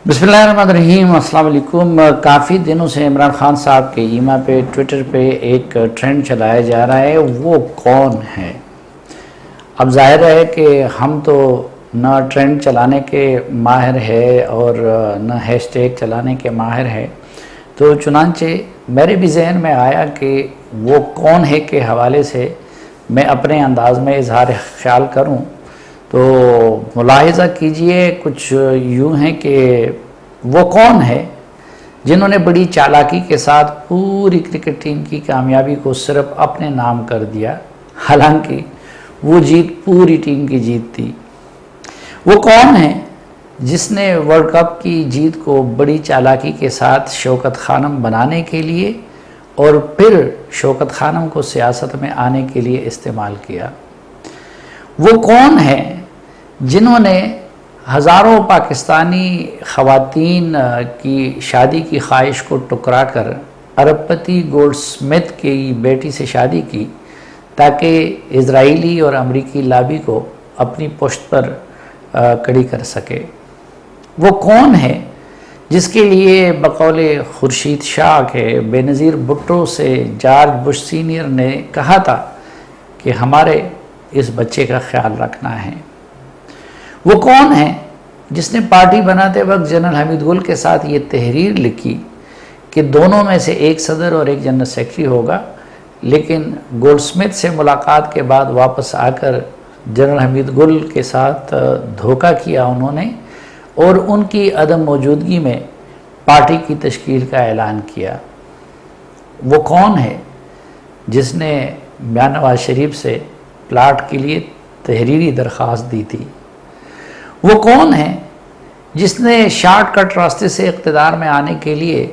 بسم اللہ الرحمن الرحیم، السلام علیکم۔ کافی دنوں سے عمران خان صاحب کے ایما پہ ٹویٹر پہ ایک ٹرینڈ چلایا جا رہا ہے، وہ کون ہے؟ اب ظاہر ہے کہ ہم تو نہ ٹرینڈ چلانے کے ماہر ہے اور نہ ہیش ٹیگ چلانے کے ماہر ہے، تو چنانچہ میرے بھی ذہن میں آیا کہ وہ کون ہے کے حوالے سے میں اپنے انداز میں اظہار خیال کروں۔ تو ملاحظہ کیجئے، کچھ یوں ہیں کہ وہ کون ہے جنہوں نے بڑی چالاکی کے ساتھ پوری کرکٹ ٹیم کی کامیابی کو صرف اپنے نام کر دیا، حالانکہ وہ جیت پوری ٹیم کی جیت تھی۔ وہ کون ہے جس نے ورلڈ کپ کی جیت کو بڑی چالاکی کے ساتھ شوکت خانم بنانے کے لیے اور پھر شوکت خانم کو سیاست میں آنے کے لیے استعمال کیا؟ وہ کون ہے جنہوں نے ہزاروں پاکستانی خواتین کی شادی کی خواہش کو ٹکرا کر ارب پتی گولڈ سمتھ کی بیٹی سے شادی کی تاکہ اسرائیلی اور امریکی لابی کو اپنی پشت پر کڑی کر سکے؟ وہ کون ہے جس کے لیے بقول خورشید شاہ کے بے نظیر بھٹو سے جارج بش سینئر نے کہا تھا کہ ہمارے اس بچے کا خیال رکھنا ہے؟ وہ کون ہے جس نے پارٹی بناتے وقت جنرل حمید گل کے ساتھ یہ تحریر لکھی کہ دونوں میں سے ایک صدر اور ایک جنرل سیکرٹری ہوگا، لیکن گولڈ سمتھ سے ملاقات کے بعد واپس آ کر جنرل حمید گل کے ساتھ دھوکہ کیا انہوں نے اور ان کی عدم موجودگی میں پارٹی کی تشکیل کا اعلان کیا؟ وہ کون ہے جس نے میاں نواز شریف سے پلاٹ کے لیے تحریری درخواست دی تھی؟ وہ کون ہے جس نے شارٹ کٹ راستے سے اقتدار میں آنے کے لیے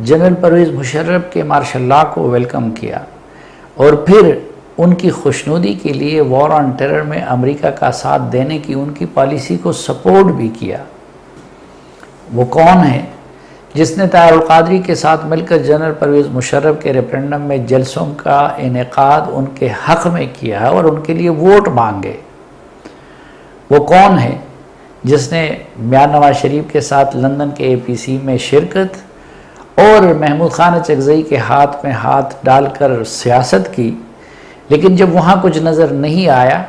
جنرل پرویز مشرف کے مارشل لا کو ویلکم کیا اور پھر ان کی خوشنودی کے لیے وار آن ٹیرر میں امریکہ کا ساتھ دینے کی ان کی پالیسی کو سپورٹ بھی کیا؟ وہ کون ہے جس نے طاہر القادری کے ساتھ مل کر جنرل پرویز مشرف کے ریفرینڈم میں جلسوں کا انعقاد ان کے حق میں کیا اور ان کے لیے ووٹ مانگے؟ وہ کون ہے جس نے میاں نواز شریف کے ساتھ لندن کے اے پی سی میں شرکت اور محمود خان اچکزئی کے ہاتھ میں ہاتھ ڈال کر سیاست کی، لیکن جب وہاں کچھ نظر نہیں آیا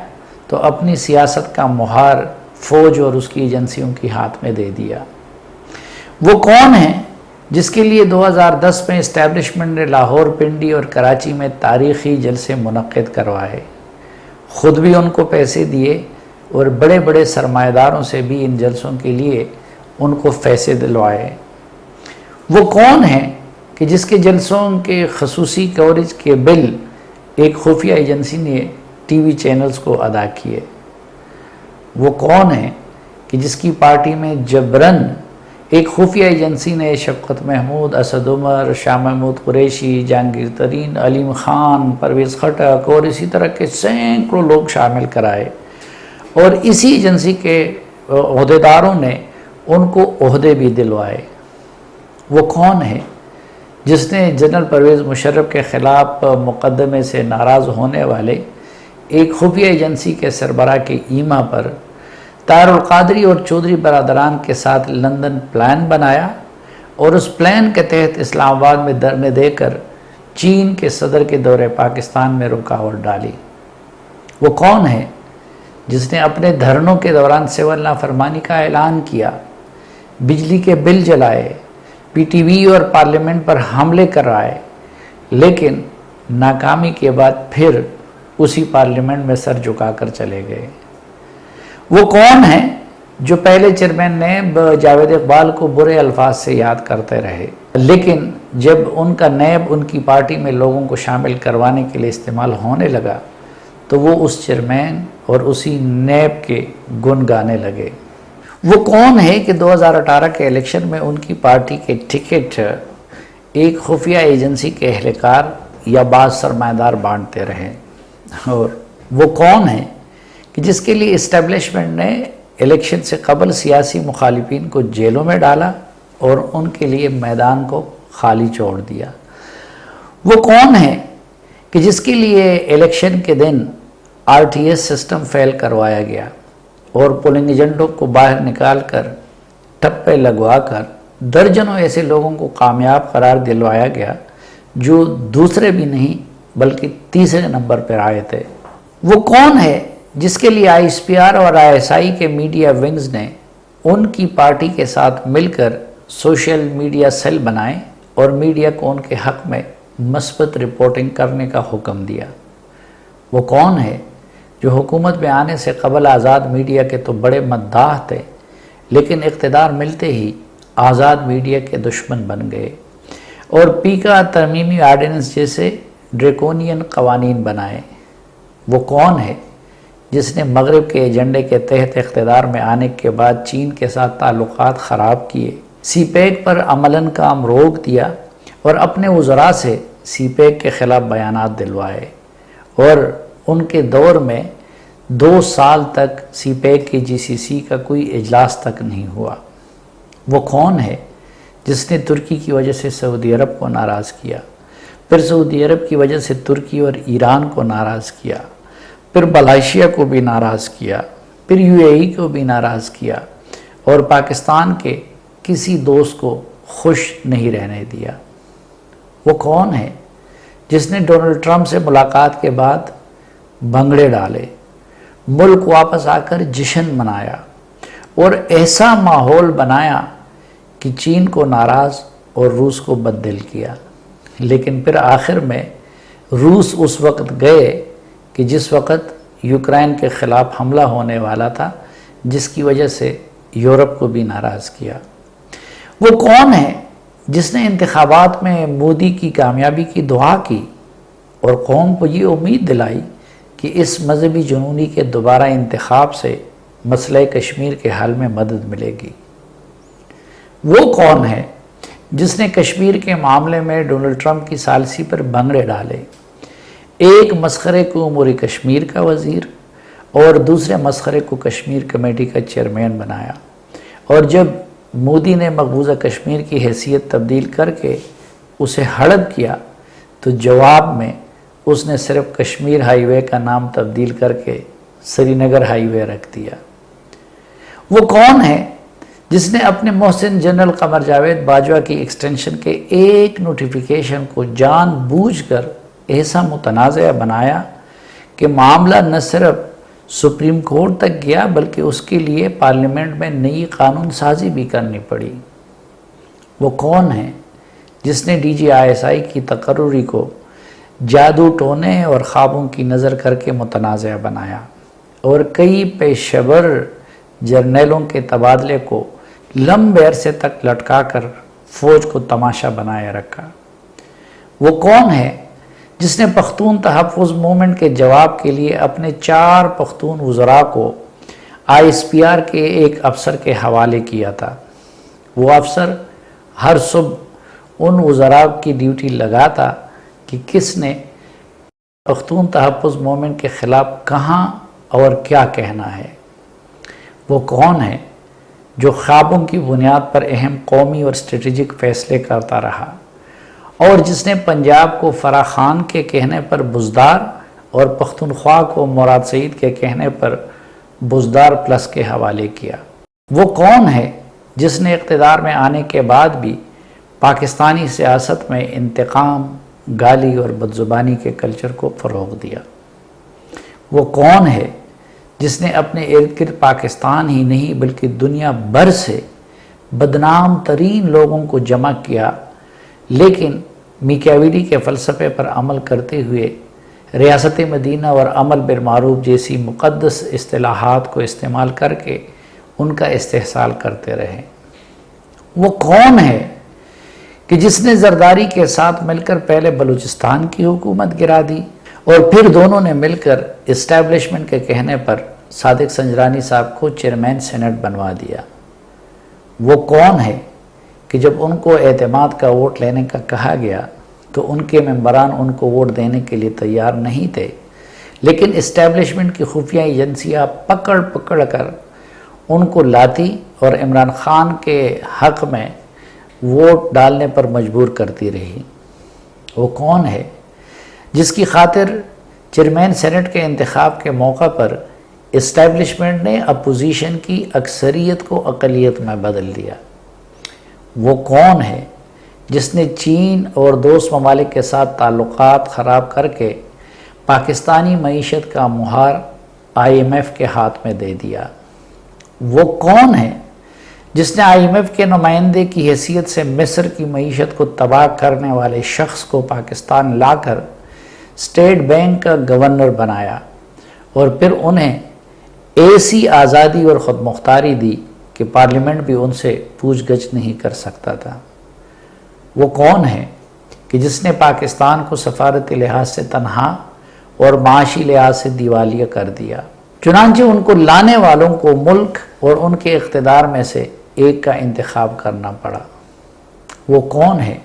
تو اپنی سیاست کا مہار فوج اور اس کی ایجنسیوں کی ہاتھ میں دے دیا؟ وہ کون ہے جس کے لیے 2010 میں اسٹیبلشمنٹ نے لاہور، پنڈی اور کراچی میں تاریخی جلسے منعقد کروائے، خود بھی ان کو پیسے دیے اور بڑے بڑے سرمایہ داروں سے بھی ان جلسوں کے لیے ان کو پیسے دلوائے؟ وہ کون ہے کہ جس کے جلسوں کے خصوصی کوریج کے بل ایک خفیہ ایجنسی نے ٹی وی چینلز کو ادا کیے؟ وہ کون ہے کہ جس کی پارٹی میں جبرن ایک خفیہ ایجنسی نے شفقت محمود، اسد عمر، شاہ محمود قریشی، جہانگیر ترین، علیم خان، پرویز خٹک اور اسی طرح کے سینکڑوں لوگ شامل کرائے اور اسی ایجنسی کے عہدیداروں نے ان کو عہدے بھی دلوائے؟ وہ کون ہے جس نے جنرل پرویز مشرف کے خلاف مقدمے سے ناراض ہونے والے ایک خفیہ ایجنسی کے سربراہ کے ایما پر طاہر القادری اور چودھری برادران کے ساتھ لندن پلان بنایا اور اس پلان کے تحت اسلام آباد میں دھرنے دے کر چین کے صدر کے دورے پاکستان میں رکاوٹ ڈالی؟ وہ کون ہے جس نے اپنے دھرنوں کے دوران سول نافرمانی کا اعلان کیا، بجلی کے بل جلائے، پی ٹی وی اور پارلیمنٹ پر حملے کرائے، لیکن ناکامی کے بعد پھر اسی پارلیمنٹ میں سر جھکا کر چلے گئے؟ وہ کون ہے جو پہلے چیئرمین نیب جاوید اقبال کو برے الفاظ سے یاد کرتے رہے، لیکن جب ان کا نیب ان کی پارٹی میں لوگوں کو شامل کروانے کے لیے استعمال ہونے لگا تو وہ اس چیئرمین اور اسی نیب کے گن گانے لگے؟ وہ کون ہے کہ 2018 کے الیکشن میں ان کی پارٹی کے ٹکٹ ایک خفیہ ایجنسی کے اہلکار یا بعض سرمایہ دار بانٹتے رہے؟ اور وہ کون ہے کہ جس کے لیے اسٹیبلشمنٹ نے الیکشن سے قبل سیاسی مخالفین کو جیلوں میں ڈالا اور ان کے لیے میدان کو خالی چھوڑ دیا؟ وہ کون ہے کہ جس کے لیے الیکشن کے دن R T S system fail کروایا گیا اور پولنگ ایجنٹوں کو باہر نکال کر ٹھپے لگوا کر درجنوں ایسے لوگوں کو کامیاب قرار دلوایا گیا جو دوسرے بھی نہیں بلکہ تیسرے نمبر پر آئے تھے۔ وہ کون ہے جس کے لیے ISPR اور ISI کے میڈیا ونگز نے ان کی پارٹی کے ساتھ مل کر سوشل میڈیا سیل بنائے اور میڈیا کو ان کے حق میں مثبت رپورٹنگ کرنے کا حکم دیا؟ وہ کون ہے جو حکومت میں آنے سے قبل آزاد میڈیا کے تو بڑے مداح تھے لیکن اقتدار ملتے ہی آزاد میڈیا کے دشمن بن گئے اور پیکا ترمیمی آرڈیننس جیسے ڈریکونین قوانین بنائے؟ وہ کون ہے جس نے مغرب کے ایجنڈے کے تحت اقتدار میں آنے کے بعد چین کے ساتھ تعلقات خراب کیے، سی پیک پر عملاً کام روک دیا اور اپنے وزراء سے سی پیک کے خلاف بیانات دلوائے اور ان کے دور میں 2 سال تک سی پیک کی GCC کا کوئی اجلاس تک نہیں ہوا؟ وہ کون ہے جس نے ترکی کی وجہ سے سعودی عرب کو ناراض کیا، پھر سعودی عرب کی وجہ سے ترکی اور ایران کو ناراض کیا، پھر ملائیشیا کو بھی ناراض کیا، پھر UAE کو بھی ناراض کیا اور پاکستان کے کسی دوست کو خوش نہیں رہنے دیا؟ وہ کون ہے جس نے ڈونلڈ ٹرمپ سے ملاقات کے بعد بھنگڑے ڈالے، ملک واپس آ کر جشن منایا اور ایسا ماحول بنایا کہ چین کو ناراض اور روس کو بددل کیا، لیکن پھر آخر میں روس اس وقت گئے کہ جس وقت یوکرائن کے خلاف حملہ ہونے والا تھا، جس کی وجہ سے یورپ کو بھی ناراض کیا؟ وہ کون ہے جس نے انتخابات میں مودی کی کامیابی کی دعا کی اور قوم کو یہ امید دلائی کہ اس مذہبی جنونی کے دوبارہ انتخاب سے مسئلہ کشمیر کے حل میں مدد ملے گی؟ وہ کون ہے جس نے کشمیر کے معاملے میں ڈونلڈ ٹرمپ کی ثالثی پر بھنگڑے ڈالے، ایک مسخرے کو امور کشمیر کا وزیر اور دوسرے مسخرے کو کشمیر کمیٹی کا چیئرمین بنایا، اور جب مودی نے مقبوضہ کشمیر کی حیثیت تبدیل کر کے اسے ہڑپ کیا تو جواب میں اس نے صرف کشمیر ہائی وے کا نام تبدیل کر کے سری نگر ہائی وے رکھ دیا؟ وہ کون ہے جس نے اپنے محسن جنرل قمر جاوید باجوہ کی ایکسٹینشن کے ایک نوٹیفیکیشن کو جان بوجھ کر ایسا متنازع بنایا کہ معاملہ نہ صرف سپریم کورٹ تک گیا بلکہ اس کے لیے پارلیمنٹ میں نئی قانون سازی بھی کرنی پڑی؟ وہ کون ہے جس نے DGISI کی تقرری کو جادو ٹونے اور خوابوں کی نظر کر کے متنازع بنایا اور کئی پیشور جرنیلوں کے تبادلے کو لمبے عرصے تک لٹکا کر فوج کو تماشا بنائے رکھا؟ وہ کون ہے جس نے پختون تحفظ موومنٹ کے جواب کے لیے اپنے 4 پختون وزراء کو ISPR کے ایک افسر کے حوالے کیا تھا؟ وہ افسر ہر صبح ان وزراء کی ڈیوٹی لگاتا کہ کس نے پختون تحفظ موومنٹ کے خلاف کہاں اور کیا کہنا ہے؟ وہ کون ہے جو خوابوں کی بنیاد پر اہم قومی اور اسٹریٹجک فیصلے کرتا رہا اور جس نے پنجاب کو فرح خان کے کہنے پر بزدار اور پختونخوا کو مراد سعید کے کہنے پر بزدار پلس کے حوالے کیا؟ وہ کون ہے جس نے اقتدار میں آنے کے بعد بھی پاکستانی سیاست میں انتقام، گالی اور بدزبانی کے کلچر کو فروغ دیا؟ وہ کون ہے جس نے اپنے ارد گرد پاکستان ہی نہیں بلکہ دنیا بھر سے بدنام ترین لوگوں کو جمع کیا لیکن میکیاویلی کے فلسفے پر عمل کرتے ہوئے ریاست مدینہ اور عمل بالمعروف جیسی مقدس اصطلاحات کو استعمال کر کے ان کا استحصال کرتے رہے؟ وہ کون ہے کہ جس نے زرداری کے ساتھ مل کر پہلے بلوچستان کی حکومت گرا دی اور پھر دونوں نے مل کر اسٹیبلشمنٹ کے کہنے پر صادق سنجرانی صاحب کو چیئرمین سینٹ بنوا دیا؟ وہ کون ہے کہ جب ان کو اعتماد کا ووٹ لینے کا کہا گیا تو ان کے ممبران ان کو ووٹ دینے کے لیے تیار نہیں تھے لیکن اسٹیبلشمنٹ کی خفیہ ایجنسیاں پکڑ پکڑ کر ان کو لاتی اور عمران خان کے حق میں ووٹ ڈالنے پر مجبور کرتی رہی؟ وہ کون ہے جس کی خاطر چیئرمین سینٹ کے انتخاب کے موقع پر اسٹیبلشمنٹ نے اپوزیشن کی اکثریت کو اقلیت میں بدل دیا۔ وہ کون ہے جس نے چین اور دوست ممالک کے ساتھ تعلقات خراب کر کے پاکستانی معیشت کا مہار IMF کے ہاتھ میں دے دیا؟ وہ کون ہے جس نے IMF کے نمائندے کی حیثیت سے مصر کی معیشت کو تباہ کرنے والے شخص کو پاکستان لا کر اسٹیٹ بینک کا گورنر بنایا اور پھر انہیں ایسی آزادی اور خود مختاری دی کہ پارلیمنٹ بھی ان سے پوچھ گچھ نہیں کر سکتا تھا؟ وہ کون ہے کہ جس نے پاکستان کو سفارتی لحاظ سے تنہا اور معاشی لحاظ سے دیوالیہ کر دیا؟ چنانچہ ان کو لانے والوں کو ملک اور ان کے اقتدار میں سے ایک کا انتخاب کرنا پڑا۔ وہ کون ہے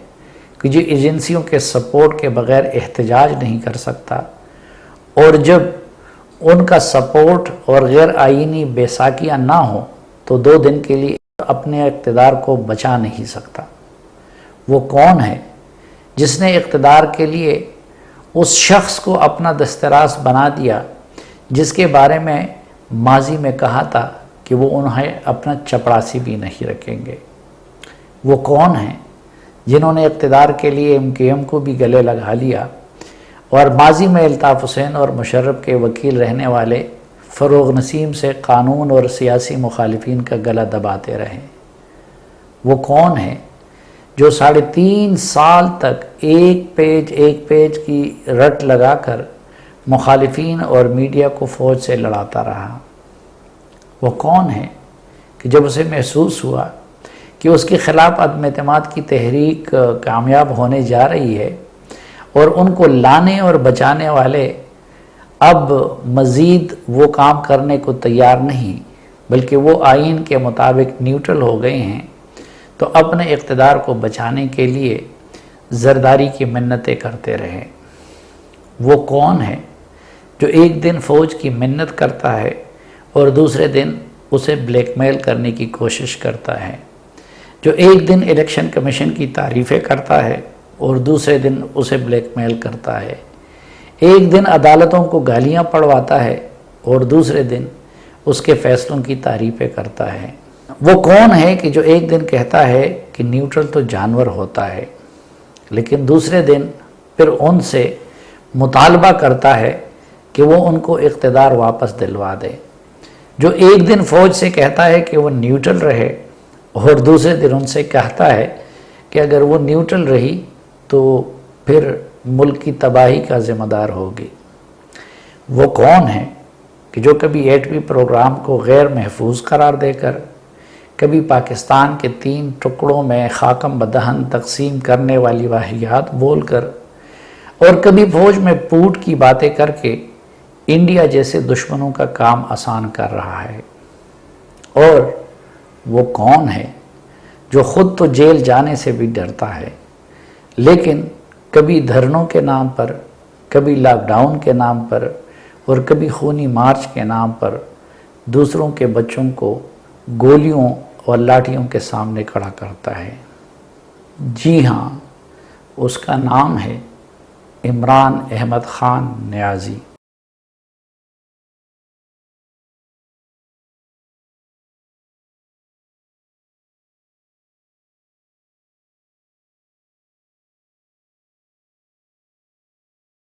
کہ جو ایجنسیوں کے سپورٹ کے بغیر احتجاج نہیں کر سکتا اور جب ان کا سپورٹ اور غیر آئینی بیساکیاں نہ ہوں تو 2 دن کے لیے اپنے اقتدار کو بچا نہیں سکتا؟ وہ کون ہے جس نے اقتدار کے لیے اس شخص کو اپنا دستراز بنا دیا جس کے بارے میں ماضی میں کہا تھا کہ وہ انہیں اپنا چپڑاسی بھی نہیں رکھیں گے؟ وہ کون ہیں جنہوں نے اقتدار کے لیے MKM کو بھی گلے لگا لیا اور ماضی میں الطاف حسین اور مشرف کے وکیل رہنے والے فروغ نسیم سے قانون اور سیاسی مخالفین کا گلا دباتے رہے؟ وہ کون ہے جو 3.5 سال تک ایک پیج کی رٹ لگا کر مخالفین اور میڈیا کو فوج سے لڑاتا رہا؟ وہ کون ہے کہ جب اسے محسوس ہوا کہ اس کے خلاف عدم اعتماد کی تحریک کامیاب ہونے جا رہی ہے اور ان کو لانے اور بچانے والے اب مزید وہ کام کرنے کو تیار نہیں بلکہ وہ آئین کے مطابق نیوٹرل ہو گئے ہیں، تو اپنے اقتدار کو بچانے کے لیے زرداری کی منتیں کرتے رہے؟ وہ کون ہے جو ایک دن فوج کی منت کرتا ہے اور دوسرے دن اسے بلیک میل کرنے کی کوشش کرتا ہے، جو ایک دن الیکشن کمیشن کی تعریفیں کرتا ہے اور دوسرے دن اسے بلیک میل کرتا ہے، ایک دن عدالتوں کو گالیاں پڑھواتا ہے اور دوسرے دن اس کے فیصلوں کی تعریفیں کرتا ہے؟ وہ کون ہے کہ جو ایک دن کہتا ہے کہ نیوٹرل تو جانور ہوتا ہے لیکن دوسرے دن پھر ان سے مطالبہ کرتا ہے کہ وہ ان کو اقتدار واپس دلوا دے، جو ایک دن فوج سے کہتا ہے کہ وہ نیوٹرل رہے اور دوسرے دن ان سے کہتا ہے کہ اگر وہ نیوٹرل رہی تو پھر ملک کی تباہی کا ذمہ دار ہوگی؟ وہ کون ہے کہ جو کبھی ایٹمی پروگرام کو غیر محفوظ قرار دے کر، کبھی پاکستان کے 3 ٹکڑوں میں خاکم بدہن تقسیم کرنے والی واہیات بول کر اور کبھی فوج میں پوٹ کی باتیں کر کے انڈیا جیسے دشمنوں کا کام آسان کر رہا ہے؟ اور وہ کون ہے جو خود تو جیل جانے سے بھی ڈرتا ہے لیکن کبھی دھرنوں کے نام پر، کبھی لاک ڈاؤن کے نام پر اور کبھی خونی مارچ کے نام پر دوسروں کے بچوں کو گولیوں اور لاٹھیوں کے سامنے کھڑا کرتا ہے؟ جی ہاں، اس کا نام ہے عمران احمد خان نیازی۔